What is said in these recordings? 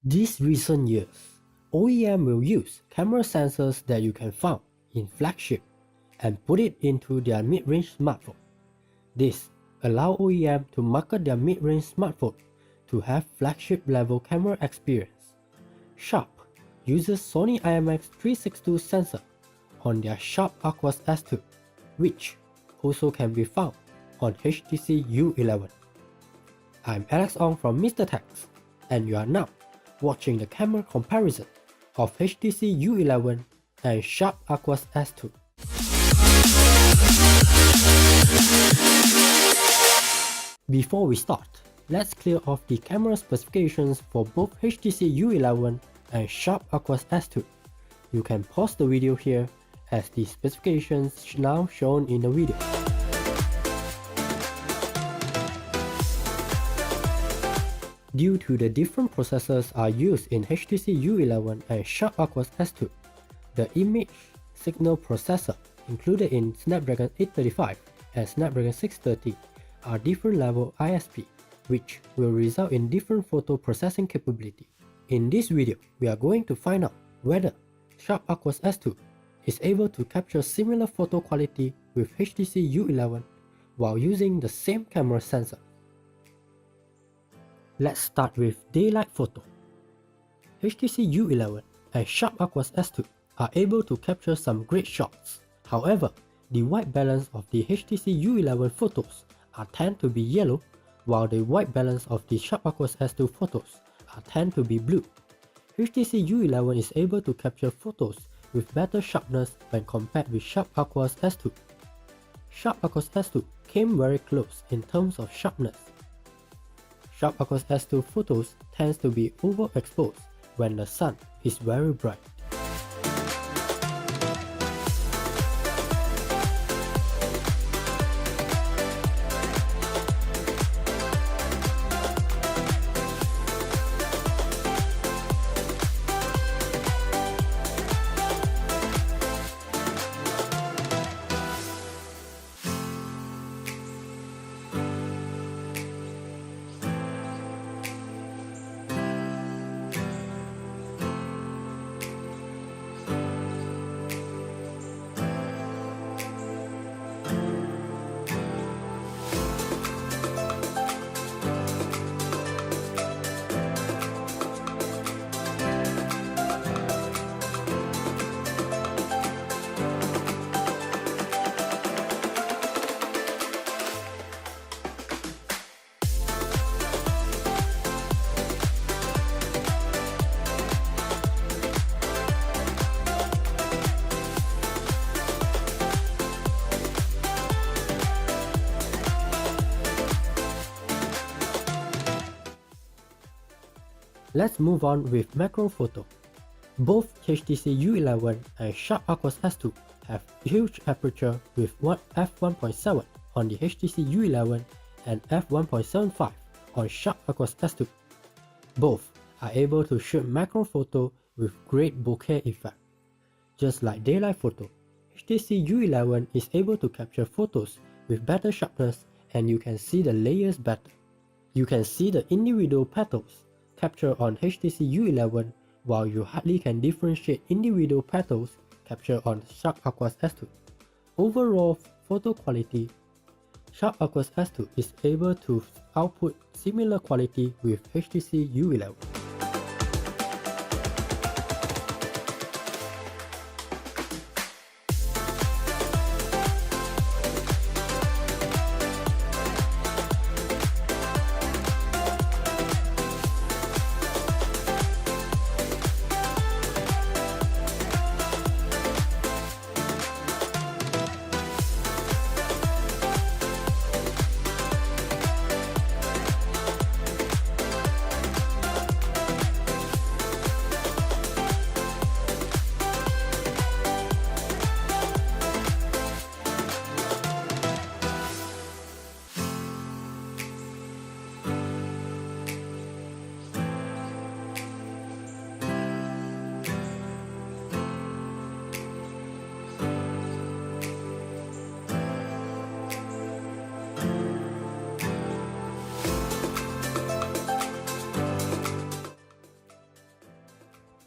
These recent years, OEM will use camera sensors that you can find in Flagship and put it into their mid-range smartphone. This allows OEM to market their mid-range smartphone to have flagship level camera experience. Sharp uses Sony IMX362 sensor on their Sharp Aquos S2, which also can be found on HTC U11. I'm Alex Ong from Mr. Tex, and you are now watching the camera comparison of HTC U11 and Sharp Aquos S2. Before we start, let's clear off the camera specifications for both HTC U11 and Sharp Aquos S2. You can pause the video here as the specifications now shown in the video. Due to the different processors are used in HTC U11 and Sharp Aquos S2, the image signal processor included in Snapdragon 835 and Snapdragon 630 are different level ISP, which will result in different photo processing capability. In this video, we are going to find out whether Sharp Aquos S2 is able to capture similar photo quality with HTC U11 while using the same camera sensor. Let's start with daylight photo. HTC U11 and Sharp Aquos S2 are able to capture some great shots. However, the white balance of the HTC U11 photos tend to be yellow, while the white balance of the Sharp Aquos S2 photos tend to be blue. HTC U11 is able to capture photos with better sharpness when compared with Sharp Aquos S2. Sharp Aquos S2 came very close in terms of sharpness. Sharp Aquos S2 photos tends to be overexposed when the sun is very bright. Let's move on with macro photo. Both HTC U11 and Sharp Aquos S2 have huge aperture with f1.7 on the HTC U11 and f1.75 on Sharp Aquos S2. Both are able to shoot macro photo with great bokeh effect. Just like daylight photo, HTC U11 is able to capture photos with better sharpness, and you can see the layers better. You can see the individual petals captured on HTC U11, while you hardly can differentiate individual petals captured on Sharp Aquos S2. Overall photo quality, Sharp Aquos S2 is able to output similar quality with HTC U11.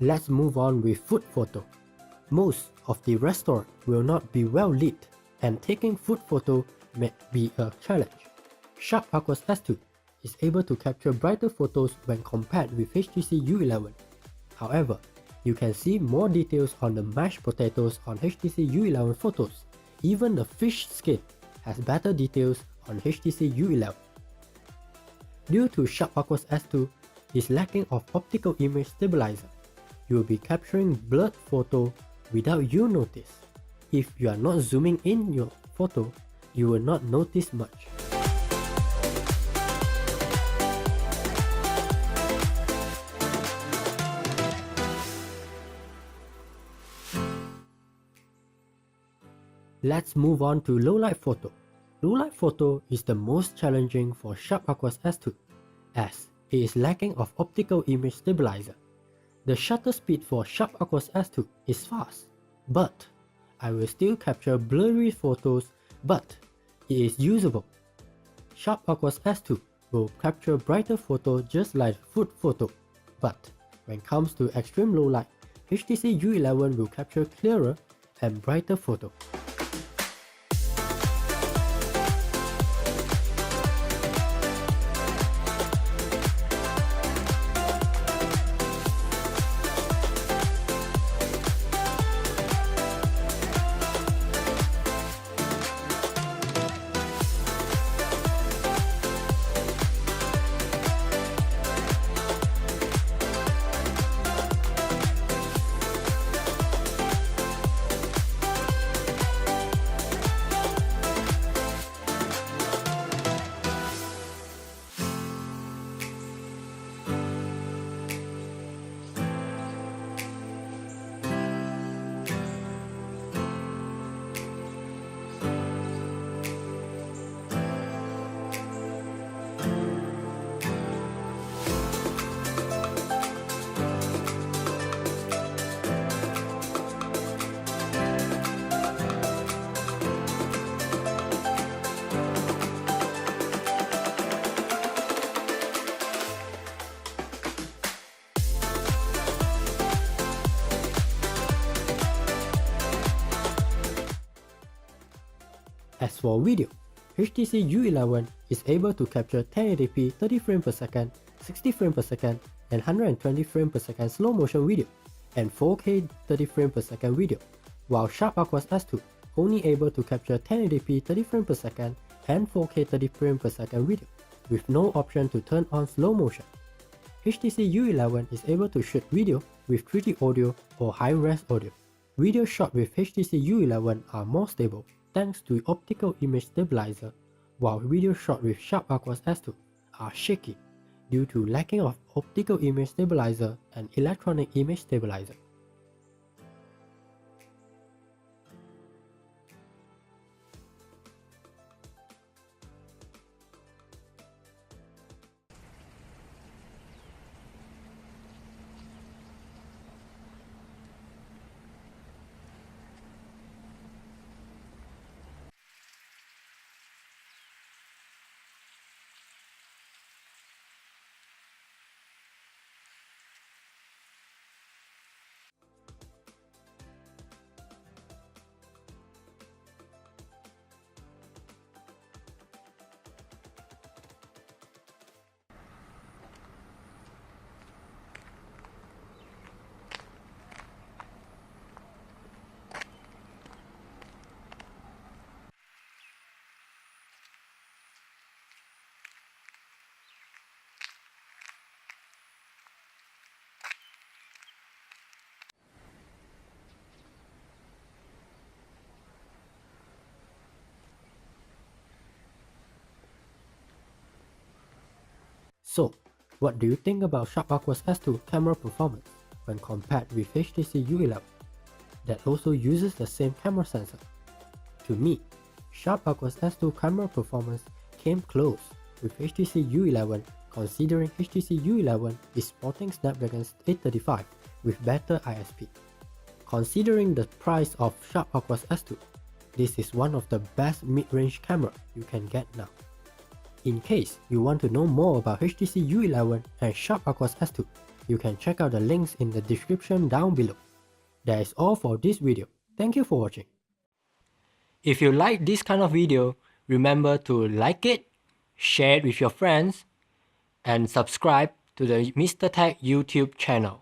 Let's move on with food photo. Most of the restaurant will not be well lit, and taking food photo may be a challenge. Sharp Aquos S2 is able to capture brighter photos when compared with HTC U11. However, you can see more details on the mashed potatoes on HTC U11 photos. Even the fish skin has better details on HTC U11. Due to Sharp Aquos S2 is lacking of optical image stabilizer, you will be capturing blurred photo without you notice. If you are not zooming in your photo, you will not notice much. Let's move on to low-light photo. Low-light photo is the most challenging for Sharp Aquos S2, as it is lacking of optical image stabilizer. The shutter speed for Sharp Aquos S2 is fast, but I will still capture blurry photos, but it is usable. Sharp Aquos S2 will capture brighter photo just like food photo, but when it comes to extreme low light, HTC U11 will capture clearer and brighter photo. As for video, HTC U11 is able to capture 1080p 30 frames per second, 60 frames per second, and 120 frames per second slow motion video, and 4K 30 frames per second video, while Sharp Aquos S2 only able to capture 1080p 30 frames per second and 4K 30 frames per second video, with no option to turn on slow motion. HTC U11 is able to shoot video with 3D audio or high-res audio. Video shot with HTC U11 are more stable thanks to optical image stabilizer, while video shot with Sharp Aquos S2 are shaky due to lacking of optical image stabilizer and electronic image stabilizer. So, what do you think about Sharp Aquos S2 camera performance when compared with HTC U11 that also uses the same camera sensor? To me, Sharp Aquos S2 camera performance came close with HTC U11, considering HTC U11 is sporting Snapdragon 835 with better ISP. Considering the price of Sharp Aquos S2, this is one of the best mid-range camera you can get now. In case you want to know more about HTC U11 and Sharp Aquos S2, you can check out the links in the description down below. That is all for this video. Thank you for watching. If you like this kind of video, remember to like it, share it with your friends, and subscribe to the Mr. Tech YouTube channel.